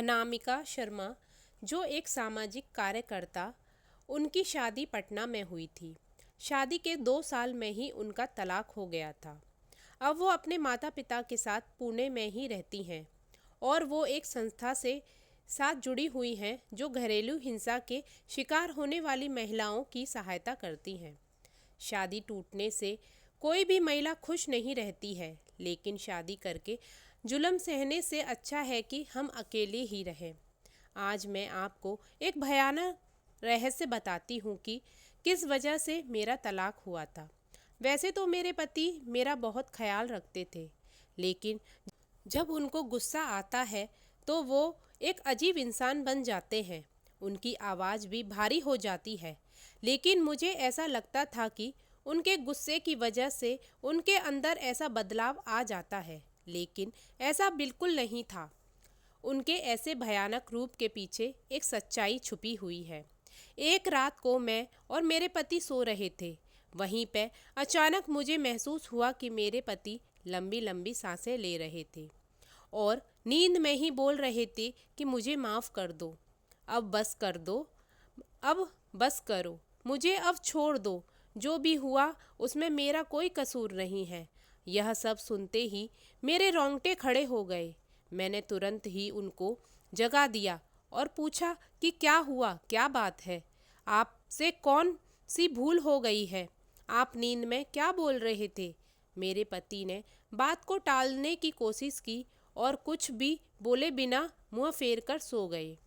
अनामिका शर्मा, जो एक सामाजिक कार्यकर्ता, उनकी शादी पटना में हुई थी। शादी के 2 साल में ही उनका तलाक हो गया था। अब वो अपने माता पिता के साथ पुणे में ही रहती हैं और वो एक संस्था से साथ जुड़ी हुई हैं जो घरेलू हिंसा के शिकार होने वाली महिलाओं की सहायता करती हैं। शादी टूटने से कोई भी महिला खुश नहीं रहती है, लेकिन शादी करके जुल्म सहने से अच्छा है कि हम अकेले ही रहें। आज मैं आपको एक भयानक रहस्य बताती हूँ कि किस वजह से मेरा तलाक हुआ था। वैसे तो मेरे पति मेरा बहुत ख्याल रखते थे, लेकिन जब उनको गुस्सा आता है तो वो एक अजीब इंसान बन जाते हैं। उनकी आवाज़ भी भारी हो जाती है, लेकिन मुझे ऐसा लगता था कि उनके गुस्से की वजह से उनके अंदर ऐसा बदलाव आ जाता है, लेकिन ऐसा बिल्कुल नहीं था। उनके ऐसे भयानक रूप के पीछे एक सच्चाई छुपी हुई है। एक रात को मैं और मेरे पति सो रहे थे। वहीं पे अचानक मुझे महसूस हुआ कि मेरे पति लंबी लंबी सांसें ले रहे थे और नींद में ही बोल रहे थे कि मुझे माफ़ कर दो, अब बस कर दो, अब बस करो, मुझे अब छोड़ दो, जो भी हुआ उसमें मेरा कोई कसूर नहीं है। यह सब सुनते ही मेरे रोंगटे खड़े हो गए। मैंने तुरंत ही उनको जगा दिया और पूछा कि क्या हुआ, क्या बात है, आपसे कौन सी भूल हो गई है, आप नींद में क्या बोल रहे थे। मेरे पति ने बात को टालने की कोशिश की और कुछ भी बोले बिना मुंह फेर कर सो गए।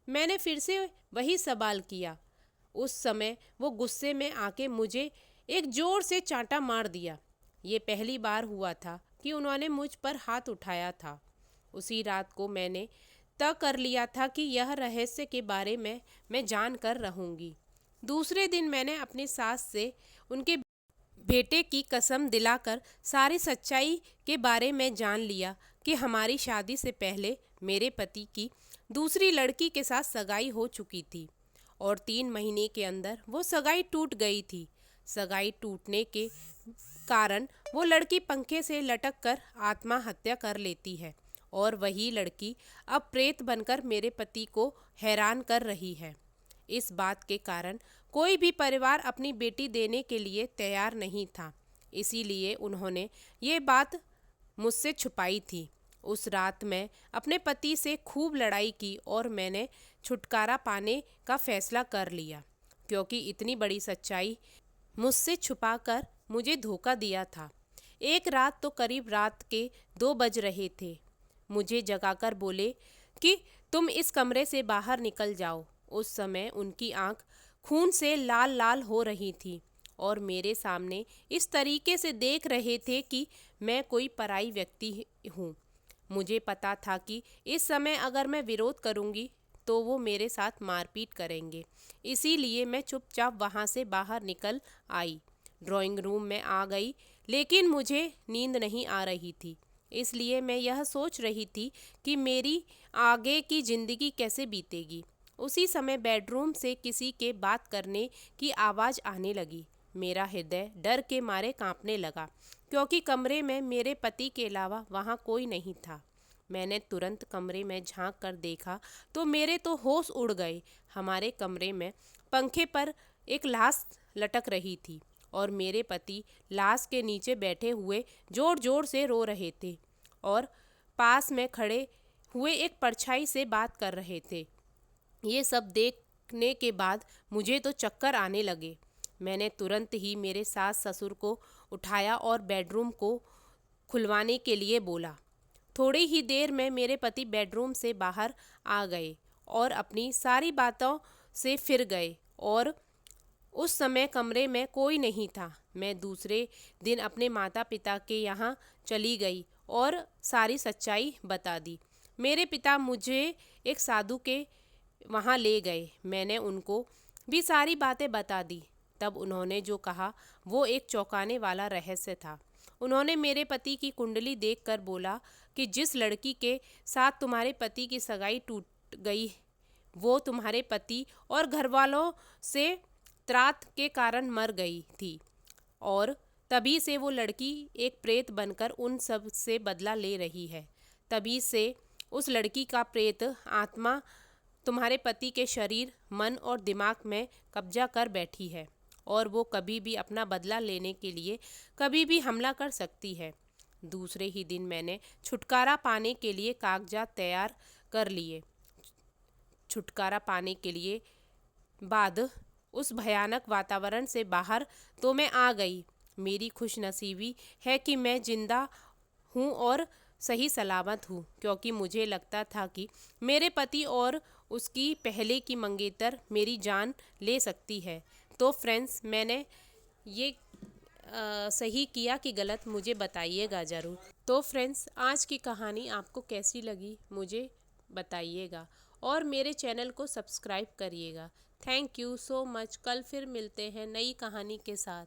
मैंने फिर से वही सवाल किया। उस समय वो गुस्से में आके मुझे एक जोर से चांटा मार दिया। ये पहली बार हुआ था कि उन्होंने मुझ पर हाथ उठाया था। उसी रात को मैंने तय कर लिया था कि यह रहस्य के बारे में मैं जान कर रहूँगी। दूसरे दिन मैंने अपनी सास से उनके बेटे की कसम दिलाकर सारी सच्चाई के बारे में जान लिया कि हमारी शादी से पहले मेरे पति की दूसरी लड़की के साथ सगाई हो चुकी थी और 3 महीने के अंदर वो सगाई टूट गई थी। सगाई टूटने के कारण वो लड़की पंखे से लटक कर आत्महत्या कर लेती है और वही लड़की अब प्रेत बनकर मेरे पति को हैरान कर रही है। इस बात के कारण कोई भी परिवार अपनी बेटी देने के लिए तैयार नहीं था, इसीलिए उन्होंने ये बात मुझसे छुपाई थी। उस रात मैं अपने पति से खूब लड़ाई की और मैंने छुटकारा पाने का फैसला कर लिया, क्योंकि इतनी बड़ी सच्चाई मुझसे छुपाकर मुझे धोखा दिया था। एक रात तो करीब रात के 2 बज रहे थे। मुझे जगाकर बोले कि तुम इस कमरे से बाहर निकल जाओ। उस समय उनकी आंख खून से लाल लाल हो रही थी और मेरे सामने इस तरीके से देख रहे थे कि मैं कोई पराई व्यक्ति हूँ। मुझे पता था कि इस समय अगर मैं विरोध करूँगी तो वो मेरे साथ मारपीट करेंगे, इसीलिए मैं चुपचाप वहाँ से बाहर निकल आई। ड्राइंग रूम में आ गई, लेकिन मुझे नींद नहीं आ रही थी, इसलिए मैं यह सोच रही थी कि मेरी आगे की ज़िंदगी कैसे बीतेगी। उसी समय बेडरूम से किसी के बात करने की आवाज़ आने लगी। मेरा हृदय डर के मारे कांपने लगा, क्योंकि कमरे में मेरे पति के अलावा वहाँ कोई नहीं था। मैंने तुरंत कमरे में झांक कर देखा तो मेरे तो होश उड़ गए। हमारे कमरे में पंखे पर एक लाश लटक रही थी और मेरे पति लाश के नीचे बैठे हुए जोर जोर से रो रहे थे और पास में खड़े हुए एक परछाई से बात कर रहे थे। ये सब देखने के बाद मुझे तो चक्कर आने लगे। मैंने तुरंत ही मेरे सास ससुर को उठाया और बेडरूम को खुलवाने के लिए बोला। थोड़ी ही देर में मेरे पति बेडरूम से बाहर आ गए और अपनी सारी बातों से फिर गए और उस समय कमरे में कोई नहीं था। मैं दूसरे दिन अपने माता पिता के यहाँ चली गई और सारी सच्चाई बता दी। मेरे पिता मुझे एक साधु के वहाँ ले गए। मैंने उनको भी सारी बातें बता दी। तब उन्होंने जो कहा वो एक चौंकाने वाला रहस्य था। उन्होंने मेरे पति की कुंडली देखकर बोला कि जिस लड़की के साथ तुम्हारे पति की सगाई टूट गई वो तुम्हारे पति और घरवालों से त्रात के कारण मर गई थी और तभी से वो लड़की एक प्रेत बनकर उन सब से बदला ले रही है। तभी से उस लड़की का प्रेत आत्मा तुम्हारे पति के शरीर, मन और दिमाग में कब्जा कर बैठी है और वो कभी भी अपना बदला लेने के लिए कभी भी हमला कर सकती है। दूसरे ही दिन मैंने छुटकारा पाने के लिए कागजात तैयार कर लिए। छुटकारा पाने के लिए बाद उस भयानक वातावरण से बाहर तो मैं आ गई। मेरी खुशनसीबी है कि मैं जिंदा हूँ और सही सलामत हूँ, क्योंकि मुझे लगता था कि मेरे पति और उसकी पहले की मंगेतर मेरी जान ले सकती है। तो फ्रेंड्स, मैंने ये सही किया कि गलत, मुझे बताइएगा ज़रूर। तो फ्रेंड्स, आज की कहानी आपको कैसी लगी मुझे बताइएगा और मेरे चैनल को सब्सक्राइब करिएगा। Thank you so much. कल फिर मिलते हैं नई कहानी के साथ।